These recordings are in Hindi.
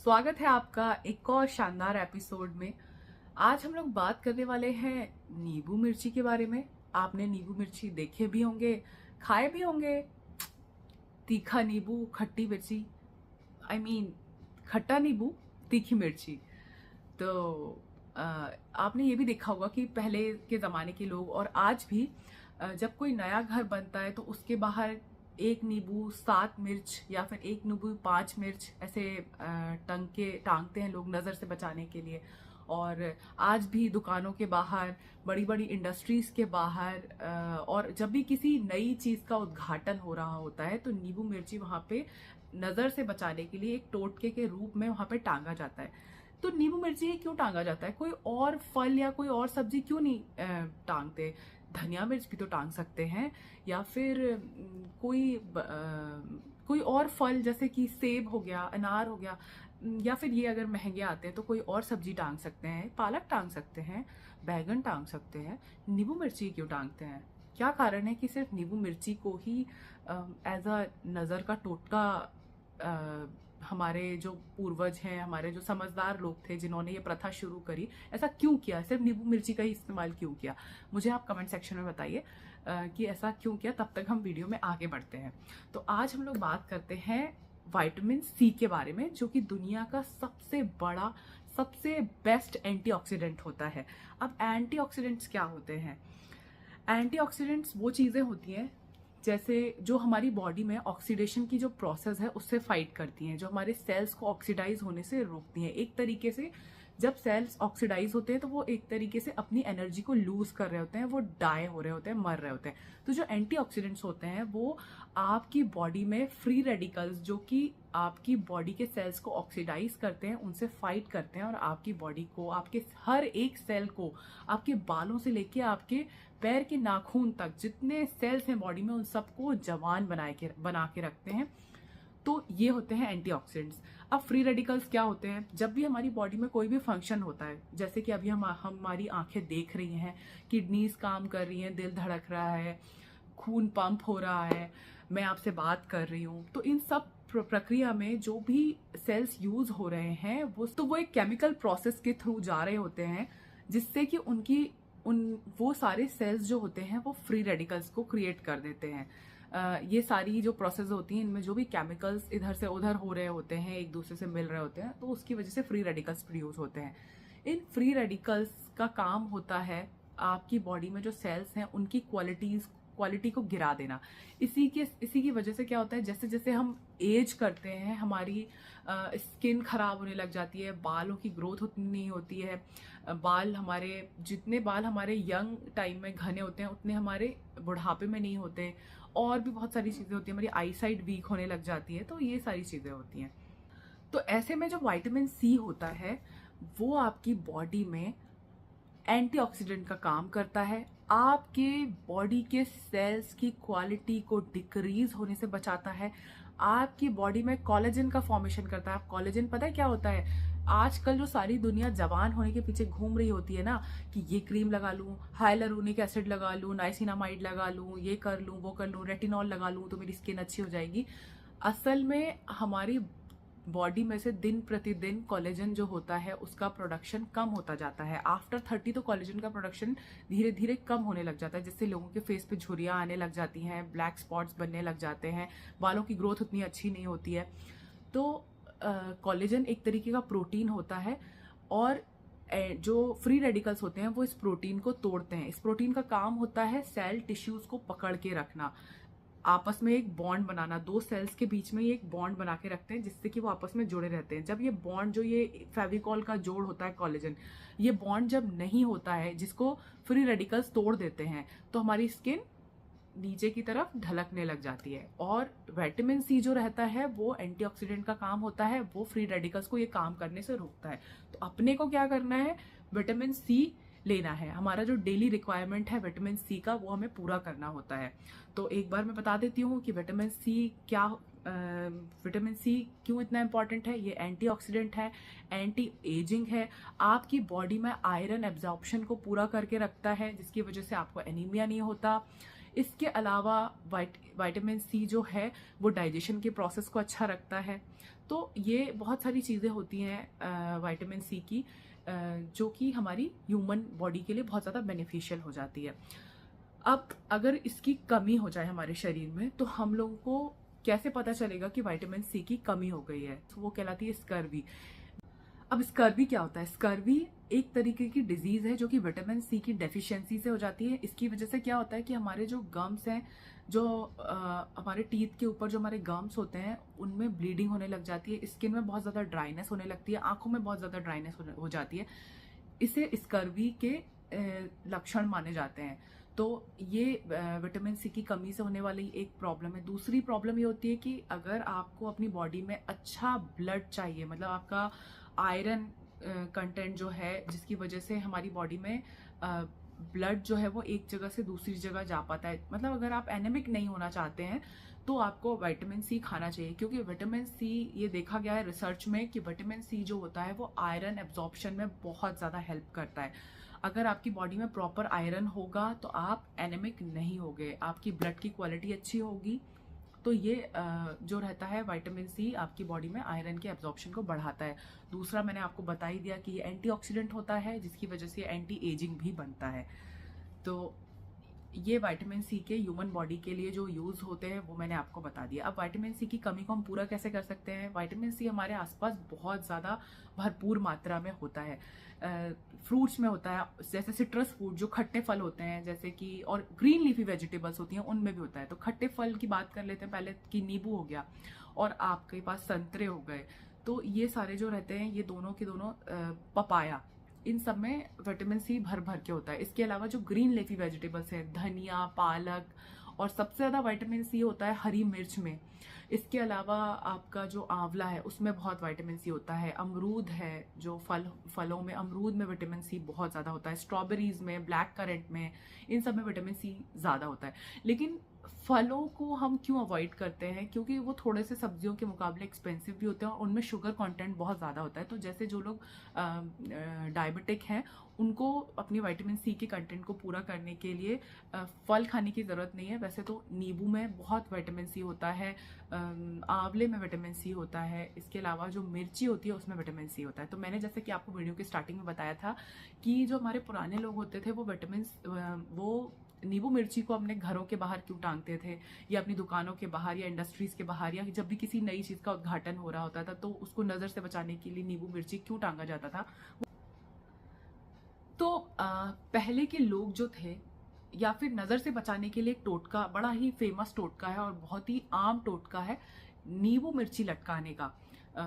स्वागत है आपका एक और शानदार एपिसोड में। आज हम लोग बात करने वाले हैं नींबू मिर्ची के बारे में। आपने नींबू मिर्ची देखे भी होंगे, खाए भी होंगे। तीखा नींबू, खट्टी मिर्ची, आई मीन खट्टा नींबू, तीखी मिर्ची। तो आपने ये भी देखा होगा कि पहले के ज़माने के लोग और आज भी जब कोई नया घर बनता है तो उसके बाहर एक नींबू 7 मिर्च या फिर एक नींबू 5 मिर्च ऐसे टांगते हैं लोग नज़र से बचाने के लिए। और आज भी दुकानों के बाहर, बड़ी बड़ी इंडस्ट्रीज के बाहर और जब भी किसी नई चीज़ का उद्घाटन हो रहा होता है तो नींबू मिर्ची वहाँ पे नज़र से बचाने के लिए एक टोटके के रूप में वहाँ पे टांगा जाता है। तो नींबू मिर्ची क्यों टांगा जाता है? कोई और फल या कोई और सब्जी क्यों नहीं टांगते? धनिया मिर्च भी तो टांग सकते हैं, या फिर कोई और फल जैसे कि सेब हो गया, अनार हो गया, या फिर ये अगर महंगे आते हैं तो कोई और सब्जी टांग सकते हैं, पालक टांग सकते हैं, बैगन टांग सकते हैं। नींबू मिर्ची क्यों टांगते हैं? क्या कारण है कि सिर्फ नींबू मिर्ची को ही एज अ नज़र का टोटका हमारे जो पूर्वज हैं, हमारे जो समझदार लोग थे जिन्होंने ये प्रथा शुरू करी, ऐसा क्यों किया? सिर्फ नींबू मिर्ची का ही इस्तेमाल क्यों किया? मुझे आप कमेंट सेक्शन में बताइए कि ऐसा क्यों किया। तब तक हम वीडियो में आगे बढ़ते हैं। तो आज हम लोग बात करते हैं विटामिन सी के बारे में, जो कि दुनिया का सबसे बड़ा, सबसे बेस्ट एंटीऑक्सीडेंट होता है। अब एंटीऑक्सीडेंट्स क्या होते हैं? एंटीऑक्सीडेंट्स वो चीज़ें होती हैं जैसे जो हमारी बॉडी में ऑक्सीडेशन की जो प्रोसेस है उससे फाइट करती हैं, जो हमारे सेल्स को ऑक्सीडाइज होने से रोकती हैं। एक तरीके से जब सेल्स ऑक्सीडाइज होते हैं तो वो एक तरीके से अपनी एनर्जी को लूज कर रहे होते हैं, वो डाई हो रहे होते हैं, मर रहे होते हैं। तो जो एंटीऑक्सीडेंट्स होते हैं वो आपकी बॉडी में फ्री रेडिकल्स, जो कि आपकी बॉडी के सेल्स को ऑक्सीडाइज करते हैं, उनसे फाइट करते हैं और आपकी बॉडी को, आपके हर एक सेल को, आपके बालों से लेके आपके पैर के नाखून तक जितने सेल्स हैं बॉडी में, उन सबको जवान बना के रखते हैं। तो ये होते हैं एंटीऑक्सीडेंट्स। अब फ्री रेडिकल्स क्या होते हैं? जब भी हमारी बॉडी में कोई भी फंक्शन होता है, जैसे कि अभी हमारी आंखें देख रही हैं, किडनीज काम कर रही हैं, दिल धड़क रहा है, खून पंप हो रहा है, मैं आपसे बात कर रही हूँ, तो इन सब प्रक्रिया में जो भी सेल्स यूज हो रहे हैं वो एक केमिकल प्रोसेस के थ्रू जा रहे होते हैं, जिससे कि वो सारे सेल्स जो होते हैं वो फ्री रेडिकल्स को क्रिएट कर देते हैं। ये सारी जो प्रोसेस होती हैं, इनमें जो भी केमिकल्स इधर से उधर हो रहे होते हैं, एक दूसरे से मिल रहे होते हैं, तो उसकी वजह से फ्री रेडिकल्स प्रोड्यूस होते हैं। इन फ्री रेडिकल्स का काम होता है आपकी बॉडी में जो सेल्स हैं उनकी क्वालिटी को गिरा देना। इसी की वजह से क्या होता है, जैसे जैसे हम एज करते हैं हमारी स्किन खराब होने लग जाती है, बालों की ग्रोथ उतनी नहीं होती है। जितने बाल हमारे यंग टाइम में घने होते हैं उतने हमारे बुढ़ापे में नहीं होते। और भी बहुत सारी चीज़ें होती हैं, हमारी आई साइट वीक होने लग जाती है। तो ये सारी चीज़ें होती हैं। तो ऐसे में जो विटामिन सी होता है वो आपकी बॉडी में एंटीऑक्सीडेंट का काम करता है, आपके बॉडी के सेल्स की क्वालिटी को डिक्रीज होने से बचाता है, आपकी बॉडी में कोलेजन का फॉर्मेशन करता है। आप कोलेजन पता है क्या होता है? आजकल जो सारी दुनिया जवान होने के पीछे घूम रही होती है ना, कि ये क्रीम लगा लूं, हाइलुरोनिक एसिड लगा लूं, नाइसिनामाइड लगा लूं, ये कर लूं, वो कर लूं, रेटिनॉल लगा लूं तो मेरी स्किन अच्छी हो जाएगी। असल में हमारी बॉडी में से दिन प्रतिदिन कोलेजन जो होता है उसका प्रोडक्शन कम होता जाता है। आफ्टर 30 तो कोलेजन का प्रोडक्शन धीरे धीरे कम होने लग जाता है, जिससे लोगों के फेस पे झुर्रियाँ आने लग जाती हैं, ब्लैक स्पॉट्स बनने लग जाते हैं, बालों की ग्रोथ उतनी अच्छी नहीं होती है। तो कोलेजन एक तरीके का प्रोटीन होता है और जो फ्री रेडिकल्स होते हैं वो इस प्रोटीन को तोड़ते हैं। इस प्रोटीन का काम होता है सेल टिश्यूज को पकड़ के रखना, आपस में एक बॉन्ड बनाना। दो सेल्स के बीच में ये एक बॉन्ड बना के रखते हैं जिससे कि वो आपस में जुड़े रहते हैं। जब ये बॉन्ड, जो ये फेविकॉल का जोड़ होता है कोलेजन, ये बॉन्ड जब नहीं होता है, जिसको फ्री रेडिकल्स तोड़ देते हैं, तो हमारी स्किन नीचे की तरफ ढलकने लग जाती है। और विटामिन सी जो रहता है वो एंटीऑक्सीडेंट का काम होता है, वो फ्री रेडिकल्स को ये काम करने से रोकता है। तो अपने को क्या करना है? विटामिन सी लेना है। हमारा जो डेली रिक्वायरमेंट है विटामिन सी का, वो हमें पूरा करना होता है। तो एक बार मैं बता देती हूँ कि विटामिन सी क्यों इतना इंपॉर्टेंट है। ये एंटीऑक्सीडेंट है, एंटी एजिंग है, आपकी बॉडी में आयरन एब्जॉर्प्शन को पूरा करके रखता है, जिसकी वजह से आपको एनीमिया नहीं होता। इसके अलावा विटामिन सी जो है वो डाइजेशन के प्रोसेस को अच्छा रखता है। तो ये बहुत सारी चीज़ें होती हैं विटामिन सी की, जो कि हमारी ह्यूमन बॉडी के लिए बहुत ज़्यादा बेनिफिशियल हो जाती है। अब अगर इसकी कमी हो जाए हमारे शरीर में, तो हम लोगों को कैसे पता चलेगा कि विटामिन सी की कमी हो गई है? तो वो कहलाती है स्कर्वी। अब स्कर्वी क्या होता है? स्कर्वी एक तरीके की डिजीज है जो कि विटामिन सी की डेफिशिएंसी से हो जाती है। इसकी वजह से क्या होता है कि हमारे जो गम्स हैं, जो हमारे टीथ के ऊपर जो हमारे गम्स होते हैं, उनमें ब्लीडिंग होने लग जाती है, स्किन में बहुत ज़्यादा ड्राइनेस होने लगती है, आंखों में बहुत ज़्यादा ड्राइनेस हो जाती है। इसे स्कर्वी के लक्षण माने जाते हैं। तो ये विटामिन सी की कमी से होने वाली एक प्रॉब्लम है। दूसरी प्रॉब्लम ये होती है कि अगर आपको अपनी बॉडी में अच्छा ब्लड चाहिए, मतलब आपका आयरन कंटेंट जो है, जिसकी वजह से हमारी बॉडी में ब्लड जो है वो एक जगह से दूसरी जगह जा पाता है, मतलब अगर आप एनेमिक नहीं होना चाहते हैं तो आपको विटामिन सी खाना चाहिए। क्योंकि विटामिन सी, ये देखा गया है रिसर्च में कि विटामिन सी जो होता है वो आयरन एब्जॉर्प्शन में बहुत ज़्यादा हेल्प करता है। अगर आपकी बॉडी में प्रॉपर आयरन होगा तो आप एनेमिक नहीं होगे, आपकी ब्लड की क्वालिटी अच्छी होगी। तो ये जो रहता है विटामिन सी आपकी बॉडी में आयरन के एब्जॉर्प्शन को बढ़ाता है। दूसरा मैंने आपको बता ही दिया कि ये एंटीऑक्सीडेंट होता है, जिसकी वजह से एंटी एजिंग भी बनता है। तो ये विटामिन सी के ह्यूमन बॉडी के लिए जो यूज होते हैं वो मैंने आपको बता दिया। अब विटामिन सी की कमी को हम पूरा कैसे कर सकते हैं? विटामिन सी हमारे आसपास बहुत ज़्यादा भरपूर मात्रा में होता है। फ्रूट्स में होता है, जैसे सिट्रस फ्रूट जो खट्टे फल होते हैं, जैसे कि, और ग्रीन लीफी वेजिटेबल्स होती हैं उनमें भी होता है। तो खट्टे फल की बात कर लेते हैं पहले, कि नींबू हो गया और आपके पास संतरे हो गए। तो ये सारे जो रहते हैं, ये दोनों के दोनों, पपाया, इन सब में विटामिन सी भर भर के होता है। इसके अलावा जो ग्रीन लीफी वेजिटेबल्स हैं, धनिया, पालक, और सबसे ज़्यादा विटामिन सी होता है हरी मिर्च में। इसके अलावा आपका जो आंवला है उसमें बहुत विटामिन सी होता है। अमरूद है, जो फलों में, अमरूद में विटामिन सी बहुत ज़्यादा होता है। स्ट्रॉबेरीज में, ब्लैक करंट में, इन सब में विटामिन सी ज़्यादा होता है। लेकिन फलों को हम क्यों अवॉइड करते हैं? क्योंकि वो थोड़े से सब्जियों के मुकाबले एक्सपेंसिव भी होते हैं और उनमें शुगर कंटेंट बहुत ज़्यादा होता है। तो जैसे जो लोग डायबिटिक हैं, उनको अपनी विटामिन सी के कंटेंट को पूरा करने के लिए फल खाने की ज़रूरत नहीं है। वैसे तो नींबू में बहुत विटामिन सी होता है, आंवले में विटामिन सी होता है, इसके अलावा जो मिर्ची होती है उसमें विटामिन सी होता है। तो मैंने जैसे कि आपको वीडियो के स्टार्टिंग में बताया था कि जो हमारे पुराने लोग होते थे वो नींबू मिर्ची को अपने घरों के बाहर क्यों टांगते थे, या अपनी दुकानों के बाहर, या इंडस्ट्रीज के बाहर, या जब भी किसी नई चीज़ का उद्घाटन हो रहा होता था तो उसको नज़र से बचाने के लिए नींबू मिर्ची क्यों टांगा जाता था? तो पहले के लोग जो थे, या फिर नज़र से बचाने के लिए एक टोटका, बड़ा ही फेमस टोटका है और बहुत ही आम टोटका है, नींबू मिर्ची लटकाने का।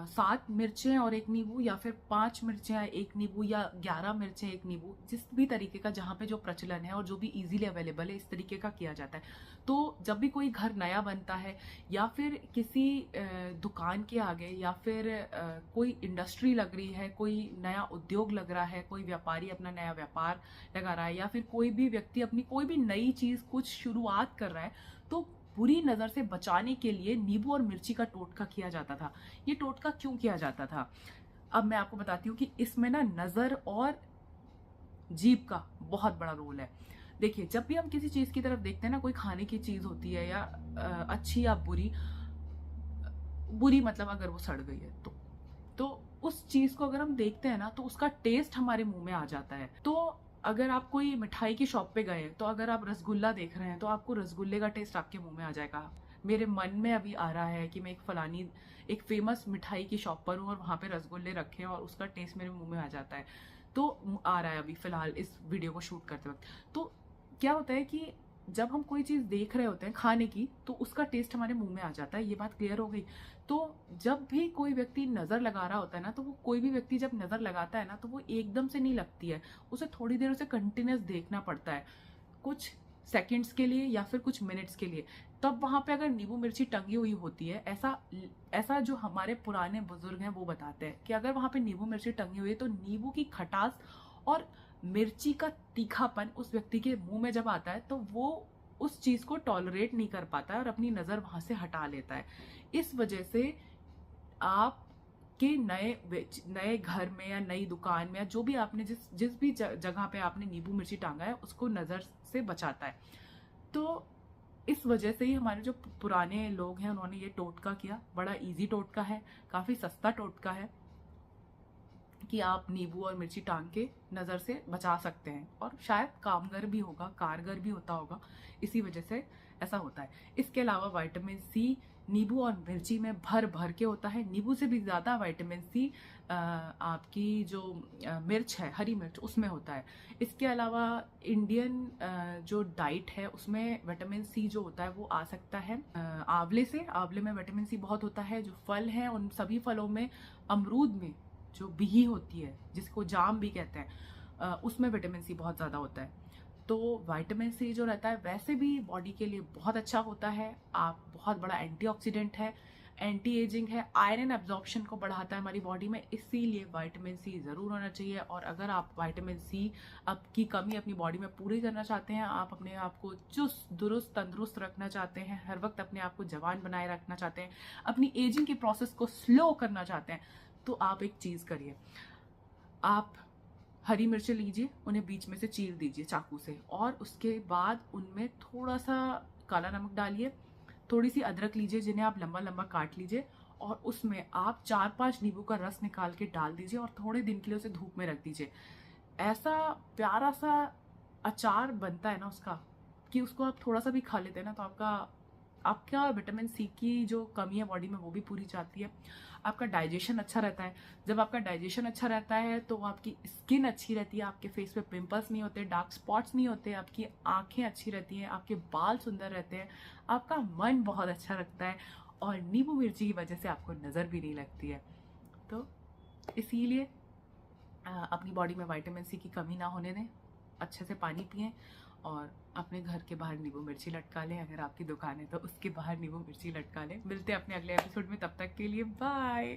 7 मिर्चें और एक नींबू, या फिर 5 मिर्चें एक नींबू, या 11 मिर्चें एक नींबू, जिस भी तरीके का, जहाँ पे जो प्रचलन है और जो भी इजीली अवेलेबल है, इस तरीके का किया जाता है। तो जब भी कोई घर नया बनता है, या फिर किसी दुकान के आगे, या फिर कोई इंडस्ट्री लग रही है, कोई नया उद्योग लग रहा है, कोई व्यापारी अपना नया व्यापार लगा रहा है, या फिर कोई भी व्यक्ति अपनी कोई भी नई चीज़ कुछ शुरुआत कर रहा है, तो बुरी नज़र से बचाने के लिए नींबू और मिर्ची का टोटका किया जाता था। ये टोटका क्यों किया जाता था? अब मैं आपको बताती हूँ कि इसमें ना नज़र और जीभ का बहुत बड़ा रोल है। देखिए, जब भी हम किसी चीज़ की तरफ देखते हैं ना, कोई खाने की चीज़ होती है, या अच्छी या बुरी, बुरी मतलब अगर वो सड़ गई है तो उस चीज़ को अगर हम देखते हैं ना, तो उसका टेस्ट हमारे मुंह में आ जाता है। तो अगर आप कोई मिठाई की शॉप पे गए, तो अगर आप रसगुल्ला देख रहे हैं, तो आपको रसगुल्ले का टेस्ट आपके मुंह में आ जाएगा। मेरे मन में अभी आ रहा है कि मैं एक फेमस मिठाई की शॉप पर हूँ और वहाँ पे रसगुल्ले रखे हैं और उसका टेस्ट मेरे मुंह में आ जाता है। तो आ रहा है अभी फिलहाल इस वीडियो को शूट करते वक्त। तो क्या होता है कि जब हम कोई चीज़ देख रहे होते हैं खाने की, तो उसका टेस्ट हमारे मुंह में आ जाता है। ये बात क्लियर हो गई। तो जब भी कोई व्यक्ति नज़र लगा रहा होता है ना, तो वो कोई भी व्यक्ति जब नज़र लगाता है ना, तो वो एकदम से नहीं लगती है, उसे थोड़ी देर उसे कंटिन्यूस देखना पड़ता है, कुछ सेकंड्स के लिए या फिर कुछ मिनट्स के लिए। तब वहाँ पे अगर नींबू मिर्ची टंगी हुई होती है, ऐसा जो हमारे पुराने बुजुर्ग हैं वो बताते हैं कि अगर वहाँ पे नींबू मिर्ची टंगी हुई है, तो नींबू की खटास और मिर्ची का तीखापन उस व्यक्ति के मुंह में जब आता है, तो वो उस चीज़ को टॉलरेट नहीं कर पाता है और अपनी नज़र वहाँ से हटा लेता है। इस वजह से आप के नए घर में, या नई दुकान में, या जो भी आपने जिस भी जगह पे आपने नींबू मिर्ची टांगा है, उसको नज़र से बचाता है। तो इस वजह से ही हमारे जो पुराने लोग हैं उन्होंने ये टोटका किया। बड़ा इजी टोटका है, काफ़ी सस्ता टोटका है कि आप नींबू और मिर्ची टांग के नज़र से बचा सकते हैं, और शायद कामगर भी होगा, कारगर भी होता होगा, इसी वजह से ऐसा होता है। इसके अलावा विटामिन सी नींबू और मिर्ची में भर भर के होता है। नींबू से भी ज़्यादा विटामिन सी आपकी जो मिर्च है, हरी मिर्च, उसमें होता है। इसके अलावा इंडियन जो डाइट है उसमें विटामिन सी जो होता है वो आ सकता है आंवले से। आंवले में विटामिन सी बहुत होता है। जो फल हैं उन सभी फलों में, अमरूद में जो बिही होती है जिसको जाम भी कहते हैं, उसमें विटामिन सी बहुत ज़्यादा होता है। तो विटामिन सी जो रहता है वैसे भी बॉडी के लिए बहुत अच्छा होता है। आप बहुत बड़ा एंटीऑक्सीडेंट है, एंटी एजिंग है, आयरन एब्जॉर्प्शन को बढ़ाता है हमारी बॉडी में, इसीलिए विटामिन सी ज़रूर होना चाहिए। और अगर आप विटामिन सी की कमी अपनी बॉडी में पूरी करना चाहते हैं, आप अपने आप को चुस्त दुरुस्त तंदुरुस्त रखना चाहते हैं, हर वक्त अपने आप को जवान बनाए रखना चाहते हैं, अपनी एजिंग के प्रोसेस को स्लो करना चाहते हैं, तो आप एक चीज़ करिए। आप हरी मिर्चें लीजिए, उन्हें बीच में से चीर दीजिए चाकू से, और उसके बाद उनमें थोड़ा सा काला नमक डालिए, थोड़ी सी अदरक लीजिए जिन्हें आप लंबा लंबा काट लीजिए, और उसमें आप 4-5 नींबू का रस निकाल के डाल दीजिए और थोड़े दिन के लिए उसे धूप में रख दीजिए। ऐसा प्यारा सा अचार बनता है ना उसका, कि उसको आप थोड़ा सा भी खा लेते हैं ना तो आपका विटामिन सी की जो कमी है बॉडी में वो भी पूरी जाती है। आपका डाइजेशन अच्छा रहता है। जब आपका डाइजेशन अच्छा रहता है तो आपकी स्किन अच्छी रहती है, आपके फेस पे पिंपल्स नहीं होते, डार्क स्पॉट्स नहीं होते, आपकी आंखें अच्छी रहती हैं, आपके बाल सुंदर रहते हैं, आपका मन बहुत अच्छा लगता है, और नींबू मिर्ची की वजह से आपको नज़र भी नहीं लगती है। तो इसीलिए अपनी बॉडी में विटामिन सी की कमी ना होने दें, अच्छे से पानी पिएं, और अपने घर के बाहर नींबू मिर्ची लटका लें। अगर आपकी दुकान है तो उसके बाहर नींबू मिर्ची लटका लें। मिलते हैं अपने अगले एपिसोड में, तब तक के लिए बाय।